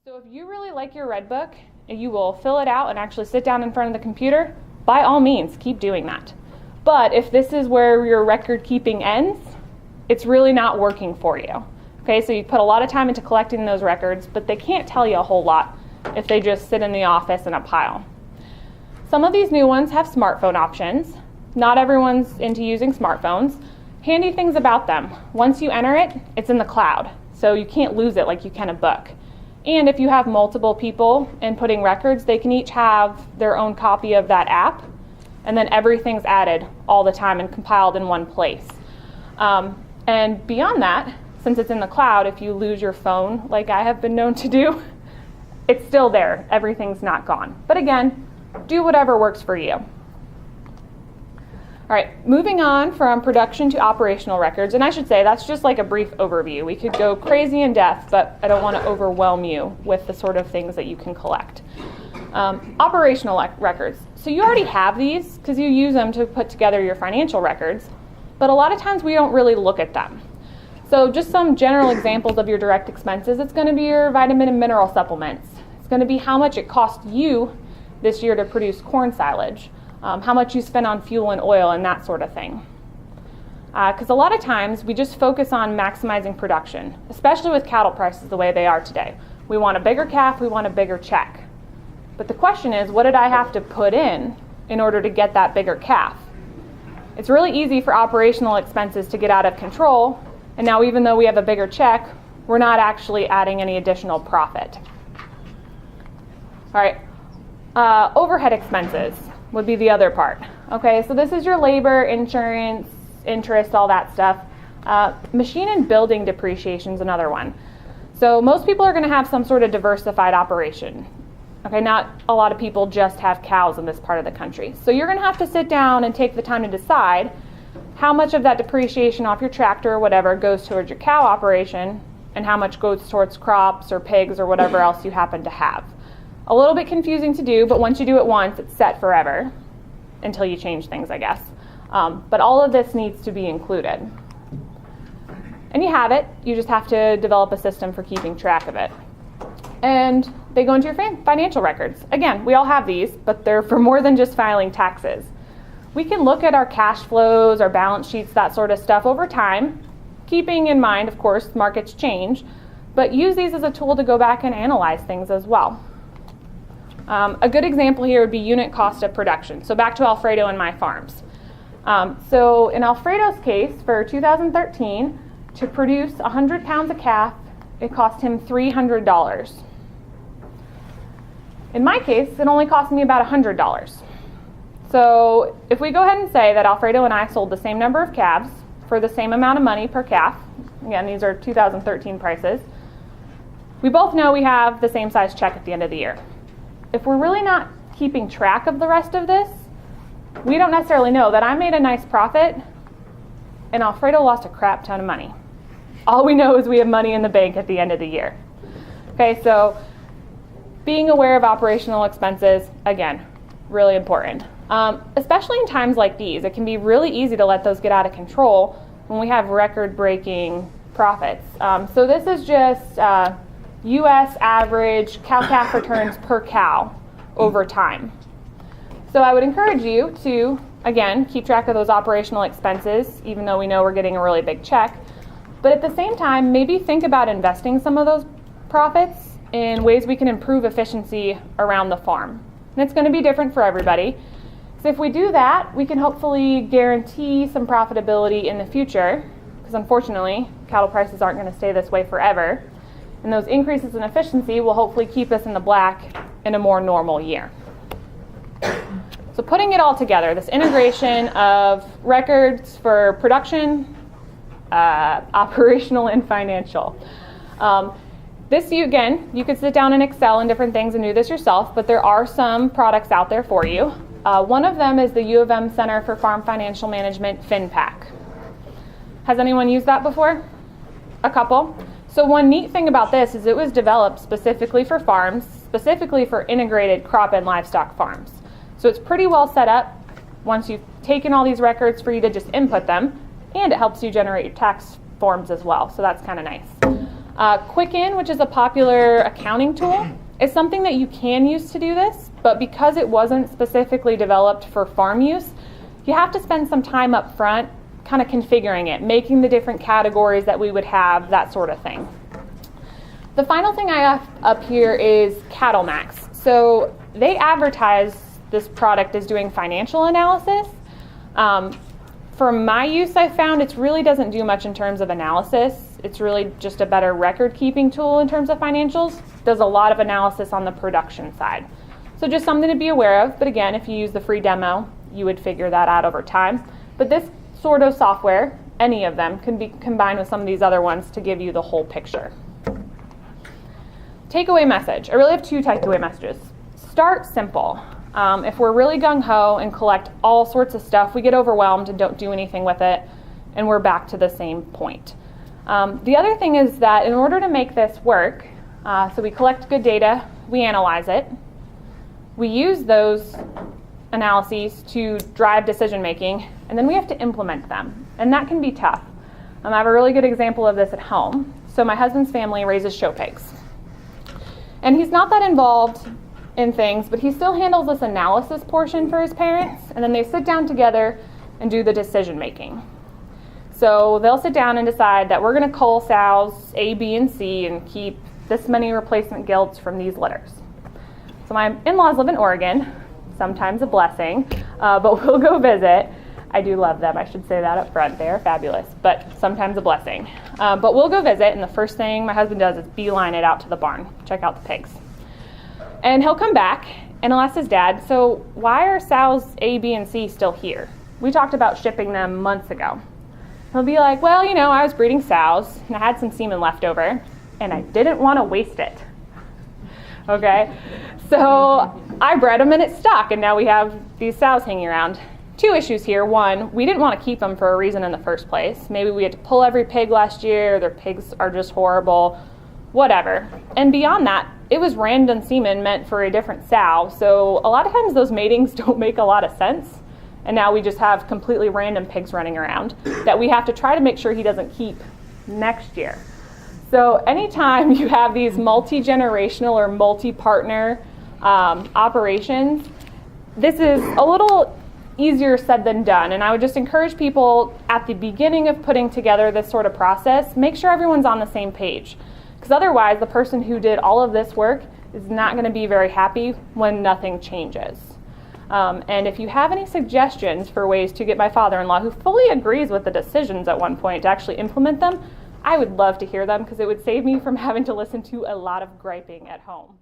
So if you really like your red book and you will fill it out and actually sit down in front of the computer, by all means, keep doing that. But if this is where your record keeping ends, it's really not working for you. Okay, so you put a lot of time into collecting those records, but they can't tell you a whole lot if they just sit in the office in a pile. Some of these new ones have smartphone options. Not everyone's into using smartphones. Handy things about them: once you enter it, it's in the cloud, so you can't lose it like you can a book. And if you have multiple people inputting records, they can each have their own copy of that app, and then everything's added all the time and compiled in one place. And beyond that, since it's in the cloud, if you lose your phone, like I have been known to do, it's still there. Everything's not gone. But again, do whatever works for you. All right, moving on from production to operational records, and I should say that's just like a brief overview. We could go crazy in depth, but I don't want to overwhelm you with the sort of things that you can collect. Operational records. So you already have these because you use them to put together your financial records, but a lot of times we don't really look at them. So just some general examples of your direct expenses. It's going to be your vitamin and mineral supplements. It's going to be how much it cost you this year to produce corn silage. How much you spend on fuel and oil and that sort of thing. Because a lot of times we just focus on maximizing production, especially with cattle prices the way they are today. We want a bigger calf, we want a bigger check. But the question is, what did I have to put in order to get that bigger calf? It's really easy for operational expenses to get out of control, and now even though we have a bigger check, we're not actually adding any additional profit. All right, overhead expenses would be the other part. Okay, so this is your labor, insurance, interest, all that stuff. Machine and building depreciation is another one. So most people are going to have some sort of diversified operation. Okay, not a lot of people just have cows in this part of the country. So you're going to have to sit down and take the time to decide how much of that depreciation off your tractor or whatever goes towards your cow operation and how much goes towards crops or pigs or whatever else you happen to have. A little bit confusing to do, but once you do it once, it's set forever until you change things, I guess. But all of this needs to be included. And you have it. You just have to develop a system for keeping track of it. And they go into your financial records. Again, we all have these, but they're for more than just filing taxes. We can look at our cash flows, our balance sheets, that sort of stuff over time, keeping in mind, of course, markets change, but use these as a tool to go back and analyze things as well. A good example here would be unit cost of production. So back to Alfredo and my farms. So in Alfredo's case, for 2013, to produce 100 pounds of calf, it cost him $300. In my case, it only cost me about $100. So if we go ahead and say that Alfredo and I sold the same number of calves for the same amount of money per calf, again, these are 2013 prices, we both know we have the same size check at the end of the year. If we're really not keeping track of the rest of this, we don't necessarily know that I made a nice profit and Alfredo lost a crap ton of money. All we know is we have money in the bank at the end of the year. Okay, so being aware of operational expenses, again, really important. Especially in times like these, it can be really easy to let those get out of control when we have record-breaking profits. So this is just U.S. average cow-calf returns per cow over time. So I would encourage you to, again, keep track of those operational expenses, even though we know we're getting a really big check. But at the same time, maybe think about investing some of those profits in ways we can improve efficiency around the farm. And it's going to be different for everybody. So if we do that, we can hopefully guarantee some profitability in the future, because unfortunately, cattle prices aren't going to stay this way forever. And those increases in efficiency will hopefully keep us in the black in a more normal year. So putting it all together, this integration of records for production, operational, and financial. You could sit down in Excel and different things and do this yourself, but there are some products out there for you. One of them is the U of M Center for Farm Financial Management, FinPac. Has anyone used that before? A couple. So one neat thing about this is it was developed specifically for farms, specifically for integrated crop and livestock farms. So it's pretty well set up once you've taken all these records for you to just input them, and it helps you generate your tax forms as well, so that's kind of nice. Quicken, which is a popular accounting tool, is something that you can use to do this, but because it wasn't specifically developed for farm use, you have to spend some time up front kind of configuring it, making the different categories that we would have, that sort of thing. The final thing I have up here is Cattle Max. So they advertise this product as doing financial analysis. For my use, I found it really doesn't do much in terms of analysis. It's really just a better record-keeping tool in terms of financials. It does a lot of analysis on the production side. So just something to be aware of. But again, if you use the free demo, you would figure that out over time. But this sort of software, any of them, can be combined with some of these other ones to give you the whole picture. Takeaway message. I really have two takeaway messages. Start simple. If we're really gung-ho and collect all sorts of stuff, we get overwhelmed and don't do anything with it, and we're back to the same point. The other thing is that in order to make this work, so we collect good data, we analyze it, we use those analyses to drive decision making, and then we have to implement them, and that can be tough. I have a really good example of this at home. So my husband's family raises show pigs, and he's not that involved in things, but he still handles this analysis portion for his parents, and then they sit down together and do the decision making. So they'll sit down and decide that we're going to cull sows A, B, and C and keep this many replacement gilts from these litters. So my in-laws live in Oregon, sometimes a blessing, but we'll go visit. I do love them, I should say that up front. They are fabulous, but sometimes a blessing. But we'll go visit, and the first thing my husband does is beeline it out to the barn, check out the pigs. And he'll come back and he'll ask his dad, so why are sows A, B, and C still here? We talked about shipping them months ago. He'll be like, well, you know, I was breeding sows and I had some semen left over and I didn't want to waste it. Okay, so I bred them and it stuck, and now we have these sows hanging around. Two issues here. One, we didn't want to keep them for a reason in the first place. Maybe we had to pull every pig last year, their pigs are just horrible, whatever. And beyond that, it was random semen meant for a different sow, so a lot of times those matings don't make a lot of sense, and now we just have completely random pigs running around that we have to try to make sure he doesn't keep next year. So anytime you have these multi-generational or multi-partner operations, this is a little easier said than done, and I would just encourage people at the beginning of putting together this sort of process, make sure everyone's on the same page. Because otherwise, the person who did all of this work is not going to be very happy when nothing changes. And if you have any suggestions for ways to get my father-in-law, who fully agrees with the decisions at one point, to actually implement them, I would love to hear them, because it would save me from having to listen to a lot of griping at home.